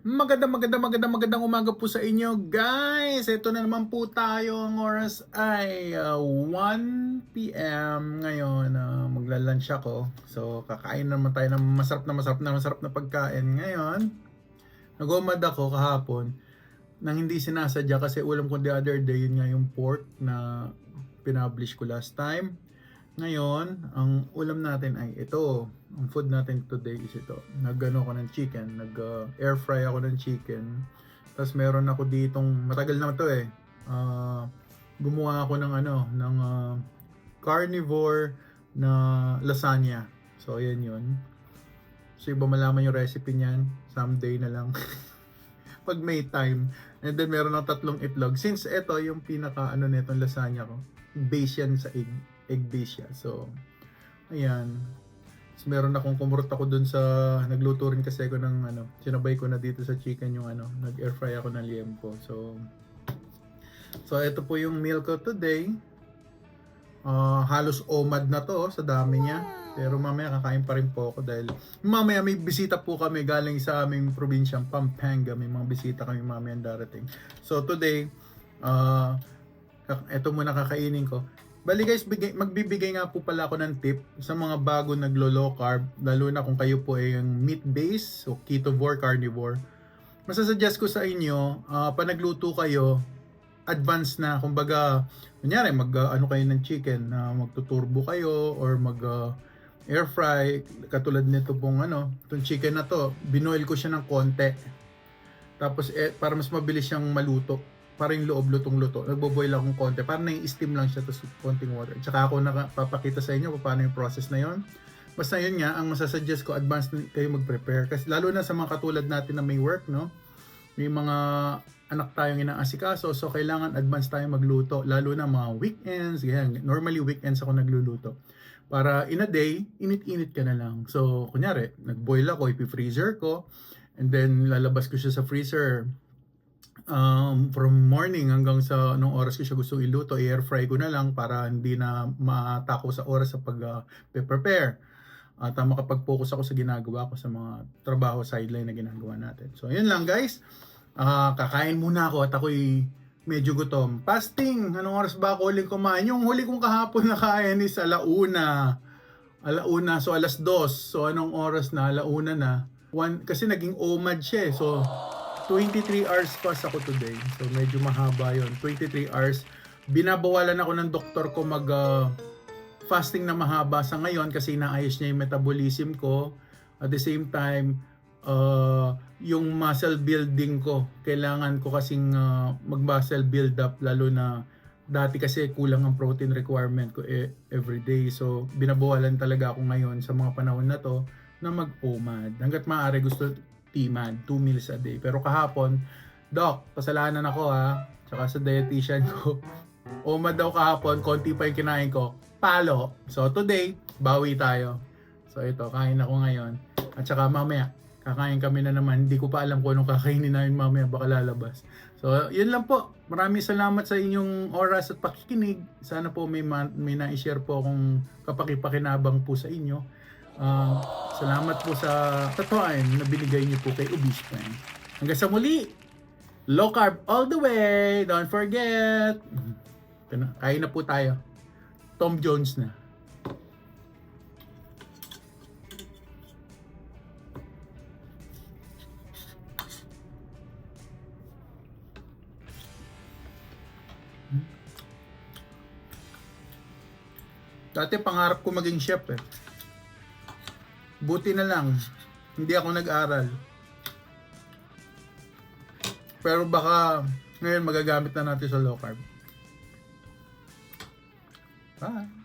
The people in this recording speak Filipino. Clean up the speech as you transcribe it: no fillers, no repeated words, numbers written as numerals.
Magandang umaga po sa inyo, guys. Ito na naman po tayo. Ang oras ay 1 p.m. ngayon. Magla-lunch ako. So, kakain naman tayo ng masarap na pagkain. Ngayon, nag-umad ako kahapon nang hindi sinasadya kasi ulam ko the other day, yun nga yung pork na pinablish ko last time. Ngayon, ang ulam natin ay ito. Ang food natin today is ito. Nag-ano ako ng chicken. Nag-air fry ako ng chicken. Tapos meron ako ditong, matagal na to eh. Gumawa ako ng carnivore na lasagna. So, ayan yun. So, iba malaman yung recipe niyan. Someday na lang. Pag may time. And then, meron ng 3 itlog. Since ito yung pinaka netong lasagna ko. Base yan sa egg base siya. So, ayan. So, meron akong kumurot ako dun sa, nagluto rin kasi ako ng sinabay ko na dito sa chicken yung nag-air fry ako ng liempo. So, ito po yung meal ko today. Halos omad na to sa dami niya. Pero mamaya kakain pa rin po ako dahil mamaya may bisita po kami galing sa aming probinsyang Pampanga. May mga bisita kami mamaya darating. So, today, ito muna kakainin ko. Bali guys, magbibigay nga po pala ako ng tip sa mga bago naglo-low carb, lalo na kung kayo po ay yung meat base o ketovore, carnivore. Masasuggest ko sa inyo, pag nagluto kayo, advance na, kumbaga, kunyari kayo ng chicken, magtuturbo kayo or air fry, katulad nito pong itong chicken na to, binoil ko siya ng konti. Tapos para mas mabilis siyang maluto. Para yung loob lutong-luto. Nagbo-boil akong konti. Parang nai-steam lang siya tapos konting water. Tsaka ako nakapapakita sa inyo kung paano yung process na yon. Basta yun nga, ang masasuggest ko, advance kayo mag-prepare. Kasi lalo na sa mga katulad natin na may work, no? May mga anak tayong inaasikaso. So, kailangan advance tayo magluto. Lalo na mga weekends. Ganyan. Normally, weekends ako nagluluto. Para in a day, init-init ka na lang. So, kunyari, nag-boil ako, ipi-freezer ko. And then, lalabas ko siya sa freezer. From morning hanggang sa anong oras ko siya gusto iluto, air fry ko na lang para hindi na matako sa oras sa pag-prepare. At makapag-focus ako sa ginagawa ko sa mga trabaho sideline na ginagawa natin. So, yun lang guys. Kakain muna ako at ako'y medyo gutom. Fasting! Anong oras ba ako huling kumain? Yung huli kong kahapon na kain is alauna. So, 2:00. So, anong oras na? Alauna na. Kasi naging OMAD siya eh. So, 23 hours fast ako today. So, medyo mahaba yon. 23 hours. Binabawalan ako ng doktor ko fasting na mahaba sa ngayon kasi inaayos niya yung metabolism ko. At the same time, yung muscle building ko. Kailangan ko kasing mag-muscle build up lalo na dati kasi kulang ang protein requirement ko every day. So, binabawalan talaga ako ngayon sa mga panahon na to na mag-OMAD. Hanggat maaari gusto TMAD, 2 meals a day. Pero kahapon, Doc, kasalanan ako ha. Tsaka sa dietitian ko. OMAD daw kahapon, konti pa yung kinain ko. Palo. So today, bawi tayo. So ito, kain ako ngayon. At saka mamaya, kakain kami na naman. Hindi ko pa alam kung anong kakainin namin mamaya. Baka lalabas. So yun lang po. Maraming salamat sa inyong oras at pakikinig. Sana po may na-share po akong kapakipakinabang po sa inyo. Salamat po sa tatuan na binigay niyo po kay Obispo. Hanggang sa muli, low carb all the way. Don't forget. Kain na po tayo. Tom Jones na. Dati pangarap ko maging chef eh. Buti na lang, hindi ako nag-aral. Pero baka ngayon magagamit na natin sa low carb. Bye!